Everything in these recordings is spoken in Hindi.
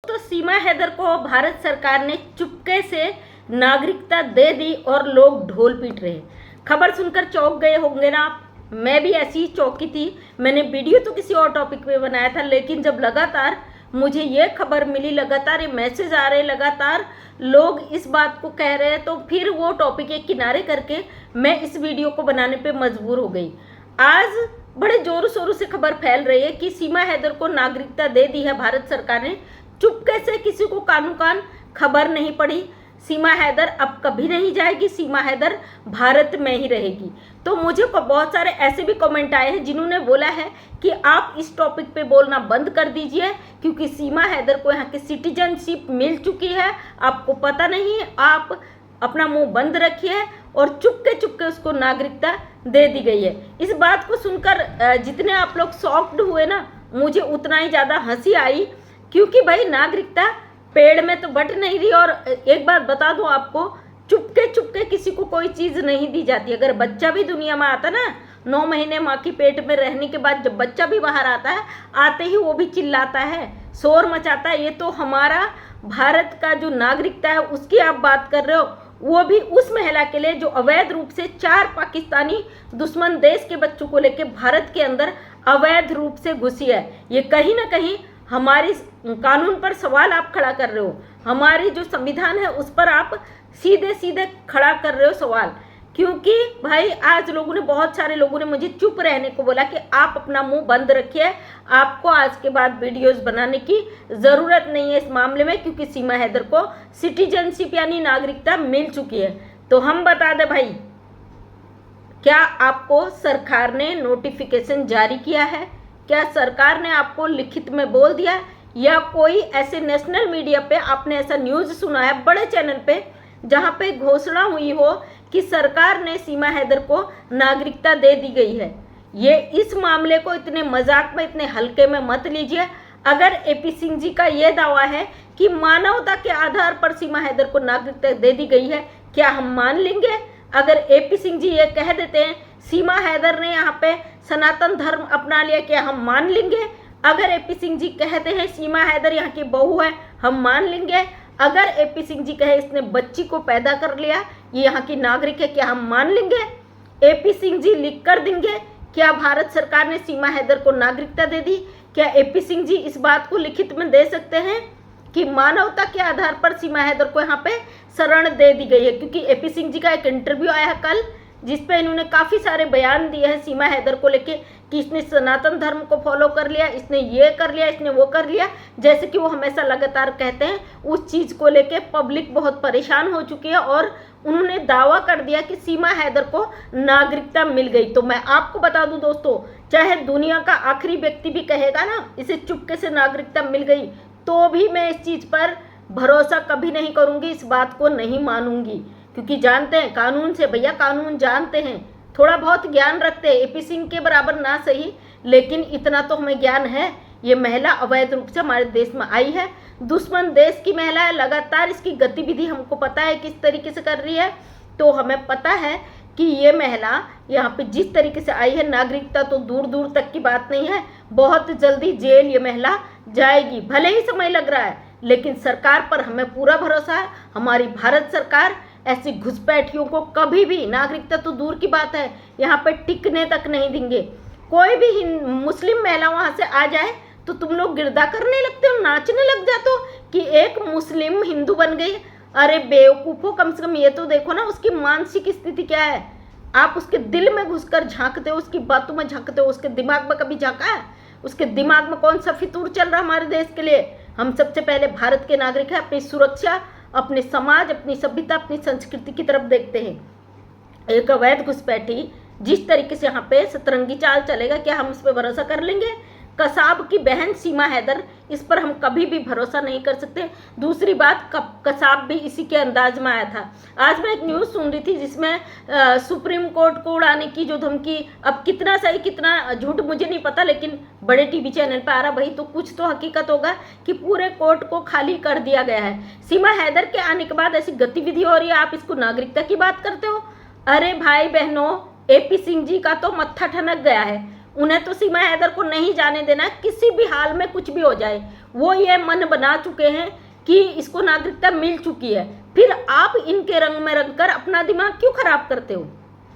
तो सीमा हैदर को भारत सरकार ने चुपके से नागरिकता दे दी और लोग ढोल पीट रहे हैं। खबर सुनकर चौंक गए होंगे ना आप। मैं भी ऐसी ही चौंकी थी। मैंने वीडियो तो किसी और टॉपिक पे बनाया था, लेकिन जब लगातार मुझे ये खबर मिली, लगातार ये मैसेज आ रहे, लगातार लोग इस बात को कह रहे हैं, तो फिर वो टॉपिक एक किनारे करके मैं इस वीडियो को बनाने पे मजबूर हो गई। आज बड़े जोरों शोरों से खबर फैल रही है कि सीमा हैदर को नागरिकता दे दी है भारत सरकार ने। चुपके से किसी को कानू कान खबर नहीं पड़ी। सीमा हैदर अब कभी नहीं जाएगी, सीमा हैदर भारत में ही रहेगी। तो मुझे बहुत सारे ऐसे भी कमेंट आए हैं जिन्होंने बोला है कि आप इस टॉपिक पे बोलना बंद कर दीजिए, क्योंकि सीमा हैदर को यहाँ की सिटीजनशिप मिल चुकी है, आपको पता नहीं, आप अपना मुंह बंद रखिए। और चुपके चुपके उसको नागरिकता दे दी गई है। इस बात को सुनकर जितने आप लोग शॉक्ड हुए ना, मुझे उतना ही ज़्यादा हंसी आई, क्योंकि भाई नागरिकता पेड़ में तो बट नहीं रही। और एक बात बता दूं आपको, चुपके चुपके किसी को कोई चीज़ नहीं दी जाती। अगर बच्चा भी दुनिया में आता ना, 9 महीने माँ की पेट में रहने के बाद जब बच्चा भी बाहर आता है, आते ही वो भी चिल्लाता है, शोर मचाता है। ये तो हमारा भारत का जो नागरिकता है उसकी आप बात कर रहे हो, वो भी उस महिला के लिए जो अवैध रूप से 4 पाकिस्तानी दुश्मन देश के बच्चों को लेकर भारत के अंदर अवैध रूप से घुसी है। ये कहीं ना कहीं हमारी कानून पर सवाल आप खड़ा कर रहे हो, हमारी जो संविधान है उस पर आप सीधे सीधे खड़ा कर रहे हो सवाल। क्योंकि भाई आज लोगों ने, बहुत सारे लोगों ने मुझे चुप रहने को बोला कि आप अपना मुंह बंद रखिए, आपको आज के बाद वीडियोस बनाने की ज़रूरत नहीं है इस मामले में, क्योंकि सीमा हैदर को सिटीजनशिप यानी नागरिकता मिल चुकी है। तो हम बता दें भाई, क्या आपको सरकार ने नोटिफिकेशन जारी किया है? क्या सरकार ने आपको लिखित में बोल दिया, या कोई ऐसे नेशनल मीडिया पे आपने ऐसा न्यूज़ सुना है बड़े चैनल पे जहाँ पे घोषणा हुई हो कि सरकार ने सीमा हैदर को नागरिकता दे दी गई है? ये इस मामले को इतने मजाक में, इतने हल्के में मत लीजिए। अगर एपी सिंह जी का ये दावा है कि मानवता के आधार पर सीमा हैदर को नागरिकता दे दी गई है, क्या हम मान लेंगे? अगर एपी सिंह जी ये कह देते हैं सीमा हैदर ने यहाँ पे सनातन धर्म अपना लिया, क्या हम मान लेंगे? अगर एपी सिंह जी कहते हैं सीमा हैदर यहाँ की बहू है, हम मान लेंगे? अगर एपी सिंह जी कहे इसने बच्ची को पैदा कर लिया, ये यहाँ की नागरिक है, क्या हम मान लेंगे? एपी सिंह जी लिख कर देंगे क्या भारत सरकार ने सीमा हैदर को नागरिकता दे दी? क्या एपी सिंह जी इस बात को लिखित में दे सकते हैं कि मानवता के आधार पर सीमा हैदर को यहाँ पे शरण दे दी गई है? क्योंकि एपी सिंह जी का एक इंटरव्यू आया है कल, जिसपे इन्होंने काफ़ी सारे बयान दिए हैं सीमा हैदर को लेके कि इसने सनातन धर्म को फॉलो कर लिया, इसने ये कर लिया, इसने वो कर लिया, जैसे कि वो हमेशा लगातार कहते हैं। उस चीज़ को लेके पब्लिक बहुत परेशान हो चुकी है और उन्होंने दावा कर दिया कि सीमा हैदर को नागरिकता मिल गई। तो मैं आपको बता दूं दोस्तों, चाहे दुनिया का आखिरी व्यक्ति भी कहेगा ना इसे चुपके से नागरिकता मिल गई, तो भी मैं इस चीज़ पर भरोसा कभी नहीं करूँगी, इस बात को नहीं मानूंगी। क्योंकि जानते हैं कानून से, भैया कानून जानते हैं, थोड़ा बहुत ज्ञान रखते हैं, एपी सिंह के बराबर ना सही, लेकिन इतना तो हमें ज्ञान है। ये महिला अवैध रूप से हमारे देश में आई है, दुश्मन देश की महिला है, लगातार इसकी गतिविधि हमको पता है किस तरीके से कर रही है। तो हमें पता है कि ये महिला यहाँ पे जिस तरीके से आई है, नागरिकता तो दूर दूर तक की बात नहीं है, बहुत जल्दी जेल ये महिला जाएगी। भले ही समय लग रहा है, लेकिन सरकार पर हमें पूरा भरोसा है। हमारी भारत सरकार ऐसी घुसपैठियों को कभी भी, नागरिकता तो दूर की बात है, यहाँ पे टिकने तक नहीं देंगे। कोई भी मुस्लिम महिला वहाँ से आ जाए तो तुम लोग गिरदा करने लगते हो, नाचने लग जाते हो कि एक मुस्लिम हिंदू बन गई। अरे बेवकूफ़ो, कम से कम ये तो देखो ना उसकी मानसिक स्थिति क्या है। आप उसके दिल में घुसकर झांकते हो, उसकी बातों में झांकते हो, उसके दिमाग में कभी झांका है? उसके दिमाग में कौन सा फितूर चल रहा है हमारे देश के लिए? हम सबसे पहले भारत के नागरिक हैं, अपनी सुरक्षा, अपने समाज, अपनी सभ्यता, अपनी संस्कृति की तरफ देखते हैं। एक अवैध घुसपैठी जिस तरीके से यहाँ पे सतरंगी चाल चलेगा, क्या हम इस पर भरोसा कर लेंगे? कसाब की बहन सीमा हैदर, इस पर हम कभी भी भरोसा नहीं कर सकते। दूसरी बात, कसाब भी इसी के अंदाज में आया था। आज मैं एक न्यूज़ सुन रही थी जिसमें सुप्रीम कोर्ट को उड़ाने की जो धमकी, अब कितना सही कितना झूठ मुझे नहीं पता, लेकिन बड़े टीवी चैनल पर आ रहा, भाई तो कुछ तो हकीकत होगा कि पूरे कोर्ट को खाली कर दिया गया है। सीमा हैदर के आने के बाद ऐसी गतिविधि हो रही है, आप इसको नागरिकता की बात करते हो? अरे भाई बहनों, एपी सिंह जी का तो मत्था ठनक गया है। उन्हें तो सीमा हैदर को नहीं जाने देना, किसी भी हाल में कुछ भी हो जाए। वो ये मन बना चुके हैं कि इसको नागरिकता मिल चुकी है, फिर आप इनके रंग में रंग कर अपना दिमाग क्यों खराब करते हो?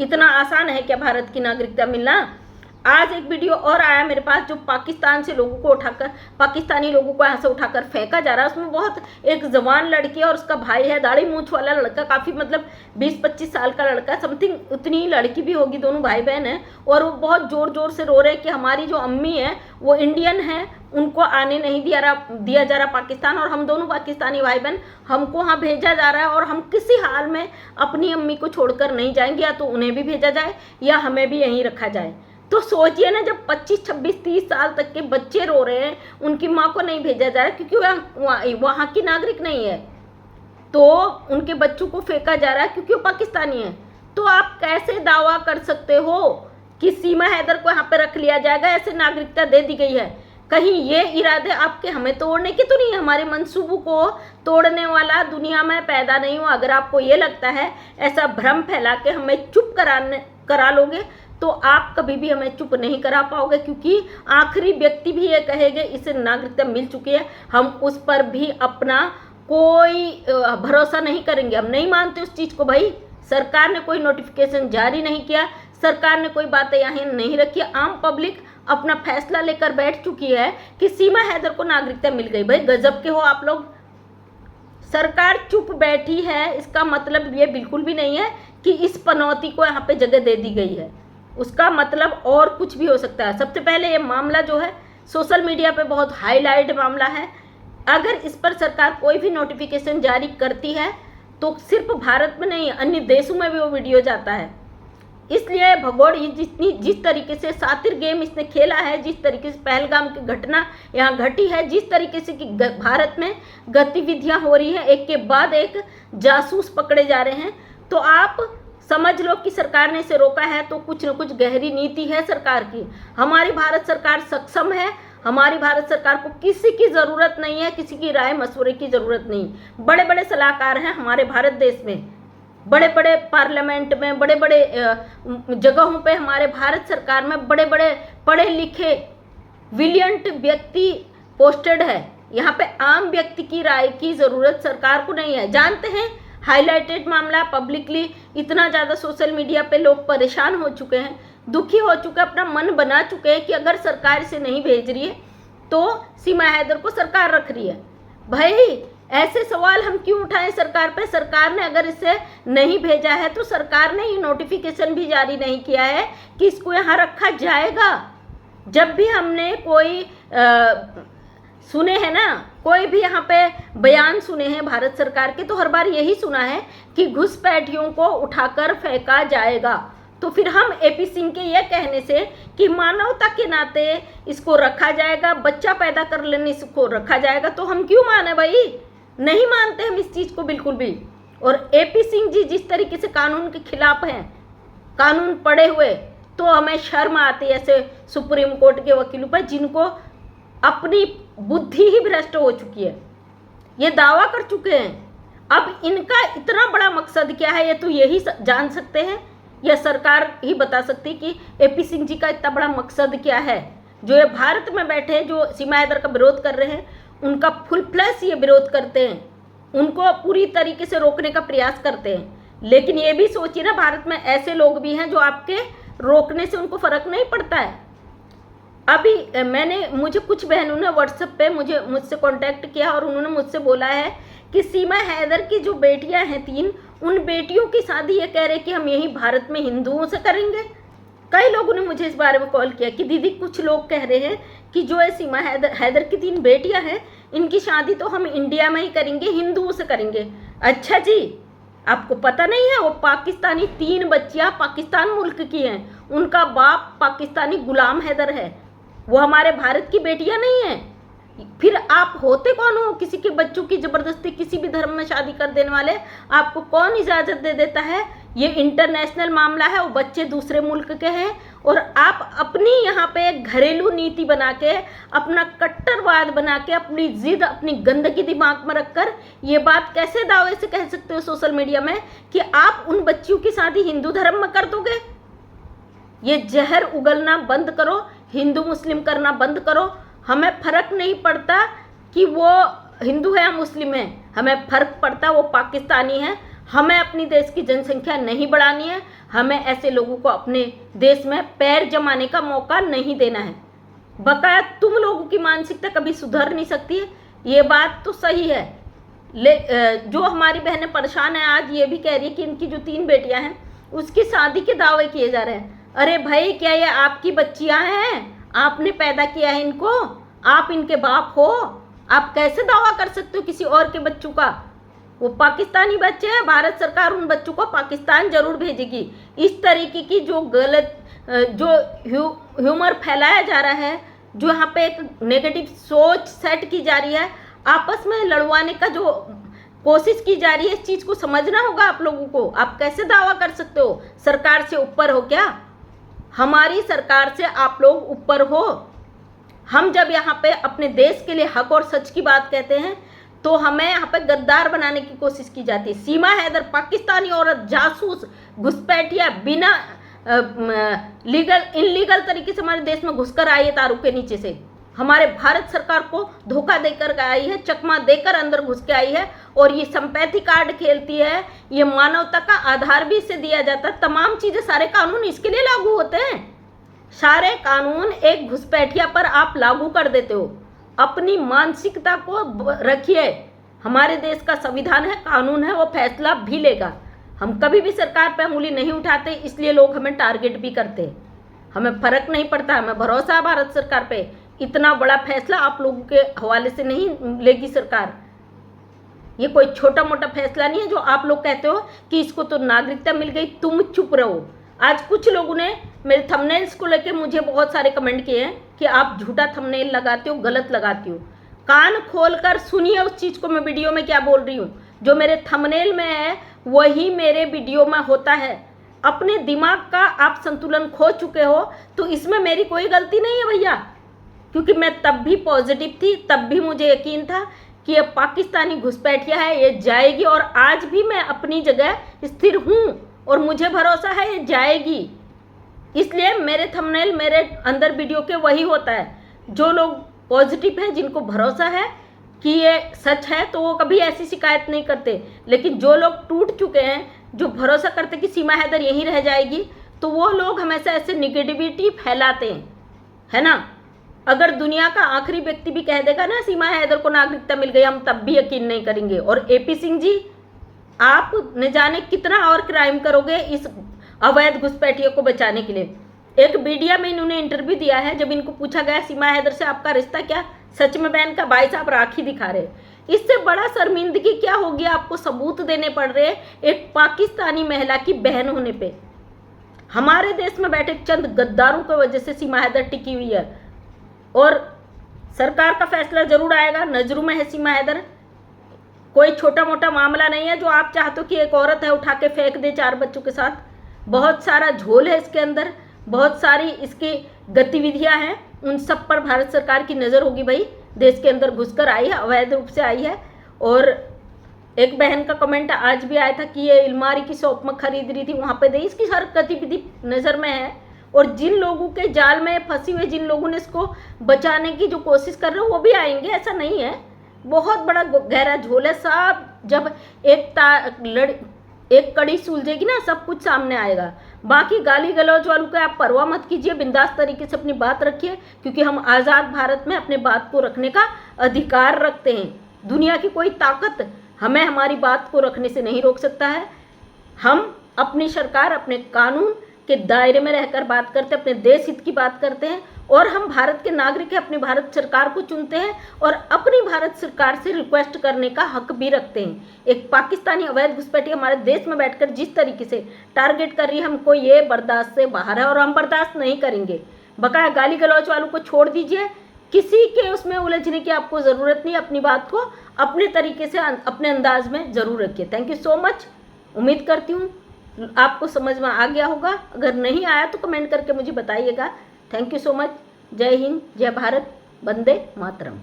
इतना आसान है क्या भारत की नागरिकता मिलना? आज एक वीडियो और आया मेरे पास जो पाकिस्तान से लोगों को उठाकर, पाकिस्तानी लोगों को यहाँ से उठाकर फेंका जा रहा है। उसमें बहुत एक जवान लड़की है और उसका भाई है, दाढ़ी मूंछ वाला लड़का, काफ़ी मतलब 20-25 साल का लड़का, समथिंग उतनी ही लड़की भी होगी, दोनों भाई बहन हैं। और वो बहुत ज़ोर ज़ोर से रो रहे हैं कि हमारी जो अम्मी है वो इंडियन है, उनको आने नहीं दिया जा रहा पाकिस्तान, और हम दोनों पाकिस्तानी भाई बहन, हमको वहाँ भेजा जा रहा है और हम किसी हाल में अपनी अम्मी को छोड़कर नहीं जाएंगे, या तो उन्हें भी भेजा जाए या हमें भी यहीं रखा जाए। तो सोचिए ना, जब 25, 26, 30 साल तक के बच्चे रो रहे हैं, उनकी माँ को नहीं भेजा जा रहा क्योंकि वहाँ की नागरिक नहीं है, तो उनके बच्चों को फेंका जा रहा है क्योंकि वो पाकिस्तानी है। तो आप कैसे दावा कर सकते हो कि सीमा हैदर को यहाँ पे रख लिया जाएगा, ऐसे नागरिकता दे दी गई है? कहीं ये इरादे आपके हमें तोड़ने के तो नहीं, हमारे मंसूबों को तोड़ने वाला दुनिया में पैदा नहीं हुआ। अगर आपको ये लगता है ऐसा भ्रम फैला के हमें चुप करा लोगे, तो आप कभी भी हमें चुप नहीं करा पाओगे, क्योंकि आखिरी व्यक्ति भी ये कहेंगे इसे नागरिकता मिल चुकी है, हम उस पर भी अपना कोई भरोसा नहीं करेंगे। हम नहीं मानते उस चीज़ को। भाई, सरकार ने कोई नोटिफिकेशन जारी नहीं किया, सरकार ने कोई बातें यहाँ नहीं रखी, आम पब्लिक अपना फैसला लेकर बैठ चुकी है कि सीमा हैदर को नागरिकता मिल गई। भाई, गजब के हो आप लोग। सरकार चुप बैठी है, इसका मतलब ये बिल्कुल भी नहीं है कि इस पनौती को यहाँ पे जगह दे दी गई है। उसका मतलब और कुछ भी हो सकता है। सबसे पहले ये मामला जो है सोशल मीडिया पे बहुत हाईलाइट मामला है। अगर इस पर सरकार कोई भी नोटिफिकेशन जारी करती है तो सिर्फ भारत में नहीं, अन्य देशों में भी वो वीडियो जाता है। इसलिए भगोड़ जिस तरीके से सातिर गेम इसने खेला है, जिस तरीके से पहलगाम की घटना यहाँ घटी है, जिस तरीके से कि भारत में गतिविधियाँ हो रही हैं, एक के बाद एक जासूस पकड़े जा रहे हैं, तो आप समझ लो कि सरकार ने इसे रोका है तो कुछ न कुछ गहरी नीति है सरकार की। हमारी भारत सरकार सक्षम है, हमारी भारत सरकार को किसी की ज़रूरत नहीं है, किसी की राय मशवरे की ज़रूरत नहीं। बड़े बड़े सलाहकार हैं हमारे भारत देश में, बड़े बड़े पार्लियामेंट में, बड़े बड़े जगहों पे हमारे भारत सरकार में बड़े बड़े पढ़े लिखे ब्रिलियंट व्यक्ति पोस्टेड है। यहाँ पे आम व्यक्ति की राय की ज़रूरत सरकार को नहीं है। जानते हैं, हाईलाइटेड मामला पब्लिकली इतना ज़्यादा सोशल मीडिया पे लोग परेशान हो चुके हैं, दुखी हो चुके हैं, अपना मन बना चुके हैं कि अगर सरकार इसे नहीं भेज रही है तो सीमा हैदर को सरकार रख रही है। भाई, ऐसे सवाल हम क्यों उठाएं सरकार पे? सरकार ने अगर इसे नहीं भेजा है तो सरकार ने ये नोटिफिकेशन भी जारी नहीं किया है कि इसको यहाँ रखा जाएगा। जब भी हमने कोई सुने हैं ना, कोई भी यहाँ पे बयान सुने हैं भारत सरकार के, तो हर बार यही सुना है कि घुसपैठियों को उठाकर फेंका जाएगा। तो फिर हम एपी सिंह के ये कहने से कि मानवता के नाते इसको रखा जाएगा, बच्चा पैदा कर लेने इसको रखा जाएगा, तो हम क्यों माने भाई? नहीं मानते हम इस चीज़ को बिल्कुल भी। और एपी सिंह जी जिस तरीके से कानून के खिलाफ हैं, कानून पढ़े हुए, तो हमें शर्म आती है ऐसे सुप्रीम कोर्ट के वकीलों पर जिनको अपनी बुद्धि ही भ्रष्ट हो चुकी है। ये दावा कर चुके हैं। अब इनका इतना बड़ा मकसद क्या है, ये तो यही जान सकते हैं, या सरकार ही बता सकती है कि एपी सिंह जी का इतना बड़ा मकसद क्या है। जो ये भारत में बैठे हैं, जो सीमा हैदर का विरोध कर रहे हैं, उनका फुल प्लस ये विरोध करते हैं, उनको पूरी तरीके से रोकने का प्रयास करते हैं। लेकिन ये भी सोचिए ना, भारत में ऐसे लोग भी हैं जो आपके रोकने से उनको फ़र्क नहीं पड़ता है। अभी मुझे कुछ बहनों ने व्हाट्सएप पे मुझसे कांटेक्ट किया और उन्होंने मुझसे बोला है कि सीमा हैदर की जो बेटियां हैं 3, उन बेटियों की शादी ये कह रहे कि हम यही भारत में हिंदुओं से करेंगे। कई लोगों ने मुझे इस बारे में कॉल किया कि दीदी, कुछ लोग कह रहे हैं कि जो है सीमा हैदर की 3 बेटियां हैं, इनकी शादी तो हम इंडिया में ही करेंगे, हिंदुओं से करेंगे। अच्छा जी, आपको पता नहीं है वो पाकिस्तानी 3 बच्चियां पाकिस्तान मुल्क की हैं, उनका बाप पाकिस्तानी गुलाम हैदर है, वो हमारे भारत की बेटियां नहीं हैं। फिर आप होते कौन हो किसी के बच्चों की ज़बरदस्ती किसी भी धर्म में शादी कर देने वाले? आपको कौन इजाज़त दे देता है? ये इंटरनेशनल मामला है, वो बच्चे दूसरे मुल्क के हैं, और आप अपनी यहाँ पे घरेलू नीति बना के, अपना कट्टरवाद बना के, अपनी जिद, अपनी गंदगी दिमाग में रखकर ये बात कैसे दावे से कह सकते हो सोशल मीडिया में कि आप उन बच्चियों की शादी हिंदू धर्म में कर दोगे? ये जहर उगलना बंद करो, हिंदू मुस्लिम करना बंद करो। हमें फर्क नहीं पड़ता कि वो हिंदू है या मुस्लिम है, हमें फर्क पड़ता वो पाकिस्तानी है। हमें अपनी देश की जनसंख्या नहीं बढ़ानी है, हमें ऐसे लोगों को अपने देश में पैर जमाने का मौका नहीं देना है। बकाया तुम लोगों की मानसिकता कभी सुधर नहीं सकती है, ये बात तो सही है। जो हमारी बहनें परेशान हैं, आज ये भी कह रही है कि इनकी जो 3 बेटियां हैं उसकी शादी के दावे किए जा रहे हैं। अरे भाई, क्या ये आपकी बच्चियां हैं? आपने पैदा किया है इनको, आप इनके बाप हो। आप कैसे दावा कर सकते हो किसी और के बच्चों का? वो पाकिस्तानी बच्चे हैं, भारत सरकार उन बच्चों को पाकिस्तान जरूर भेजेगी। इस तरीके की जो गलत जो ह्यूमर फैलाया जा रहा है, जो यहाँ पे एक नेगेटिव सोच सेट की जा रही है, आपस में लड़वाने का जो कोशिश की जा रही है, इस चीज़ को समझना होगा आप लोगों को। आप कैसे दावा कर सकते हो सरकार से ऊपर हो? क्या हमारी सरकार से आप लोग ऊपर हो? हम जब यहाँ पे अपने देश के लिए हक और सच की बात कहते हैं तो हमें यहाँ पे गद्दार बनाने की कोशिश की जाती है। सीमा हैदर पाकिस्तानी औरत, जासूस, घुसपैठिया, बिना इनलीगल तरीके से हमारे देश में घुसकर आई है, तारों के नीचे से हमारे भारत सरकार को धोखा देकर आई है, चकमा देकर अंदर घुस के आई है। और ये संपैथी कार्ड खेलती है, ये मानवता का आधार भी इसे दिया जाता है। तमाम चीज़ें, सारे कानून इसके लिए लागू होते हैं। सारे कानून एक घुसपैठिया पर आप लागू कर देते हो। अपनी मानसिकता को रखिए। हमारे देश का संविधान है, कानून है, वो फैसला भी लेगा। हम कभी भी सरकार पे उंगली नहीं उठाते, इसलिए लोग हमें टारगेट भी करते। हमें फर्क नहीं पड़ता, हमें भरोसा है भारत सरकार पे। इतना बड़ा फैसला आप लोगों के हवाले से नहीं लेगी सरकार। ये कोई छोटा मोटा फैसला नहीं है जो आप लोग कहते हो कि इसको तो नागरिकता मिल गई, तुम चुप रहो। आज कुछ लोगों ने मेरे थंबनेल्स को लेके मुझे बहुत सारे कमेंट किए हैं कि आप झूठा थंबनेल लगाते हो, गलत लगाती हो। कान खोलकर सुनिए उस चीज़ को, मैं वीडियो में क्या बोल रही हूँ। जो मेरे थंबनेल में है वही मेरे वीडियो में होता है। अपने दिमाग का आप संतुलन खो चुके हो, तो इसमें मेरी कोई गलती नहीं है भैया। क्योंकि मैं तब भी पॉजिटिव थी, तब भी मुझे यकीन था कि ये पाकिस्तानी घुसपैठिया है, ये जाएगी। और आज भी मैं अपनी जगह स्थिर हूँ और मुझे भरोसा है ये जाएगी। इसलिए मेरे थंबनेल, मेरे अंदर वीडियो के वही होता है। जो लोग पॉजिटिव हैं, जिनको भरोसा है कि ये सच है, तो वो कभी ऐसी शिकायत नहीं करते। लेकिन जो लोग टूट चुके हैं, जो भरोसा करते कि सीमा हैदर यहीं रह जाएगी, तो वो लोग हमेशा ऐसे निगेटिविटी फैलाते हैं, है ना। अगर दुनिया का आखिरी व्यक्ति भी कह देगा ना सीमा हैदर को नागरिकता मिल गई, हम तब भी यकीन नहीं करेंगे। और एपी सिंह जी, आप न जाने कितना और क्राइम करोगे इस अवैध घुसपैठियों को बचाने के लिए। एक मीडिया में इन्होंने इंटरव्यू दिया है, जब इनको पूछा गया सीमा हैदर से आपका रिश्ता क्या, सच में बहन का भाई साहब राखी दिखा रहे। इससे बड़ा शर्मिंदगी क्या होगी? आपको सबूत देने पड़ रहे एक पाकिस्तानी महिला की बहन होने पे। हमारे देश में बैठे चंद गद्दारों की वजह से सीमा हैदर टिकी हुई है। और सरकार का फैसला जरूर आएगा, नजरों में है सीमा हैदर। कोई छोटा मोटा मामला नहीं है जो आप चाहते हो कि एक औरत है उठा के फेंक दे 4 बच्चों के साथ। बहुत सारा झोल है इसके अंदर, बहुत सारी इसकी गतिविधियां हैं। उन सब पर भारत सरकार की नज़र होगी। भाई देश के अंदर घुसकर आई है, अवैध रूप से आई है। और एक बहन का कमेंट आज भी आया था कि ये अलमारी की शॉप में खरीद रही थी, वहाँ पे दे। इसकी हर गतिविधि नज़र में है। और जिन लोगों के जाल में फंसी हुए, जिन लोगों ने इसको बचाने की जो कोशिश कर रहे हो, वो भी आएंगे, ऐसा नहीं है। बहुत बड़ा गहरा झोल है साहब। जब एक कड़ी सुलझेगी ना, सब कुछ सामने आएगा। बाकी गाली गलौज वालों को आप परवाह मत कीजिए, बिंदास तरीके से अपनी बात रखिए, क्योंकि हम आज़ाद भारत में अपने बात को रखने का अधिकार रखते हैं। दुनिया की कोई ताकत हमें हमारी बात को रखने से नहीं रोक सकता है। हम अपनी सरकार, अपने कानून के दायरे में रहकर बात करते हैं, अपने देश हित की बात करते हैं। और हम भारत के नागरिक हैं, अपनी भारत सरकार को चुनते हैं और अपनी भारत सरकार से रिक्वेस्ट करने का हक भी रखते हैं। एक पाकिस्तानी अवैध घुसपैठिया हमारे देश में बैठकर जिस तरीके से टारगेट कर रही है, हमको ये बर्दाश्त से बाहर है और हम बर्दाश्त नहीं करेंगे। बकाया गाली गलौज वालों को छोड़ दीजिए, किसी के उसमें उलझने की आपको ज़रूरत नहीं। अपनी बात को अपने तरीके से, अपने अंदाज में ज़रूर रखिए। Thank you so much. उम्मीद करती हूँ आपको समझ में आ गया होगा। अगर नहीं आया तो कमेंट करके मुझे बताइएगा। Thank you so much. जय हिंद, जय भारत, वंदे मातरम।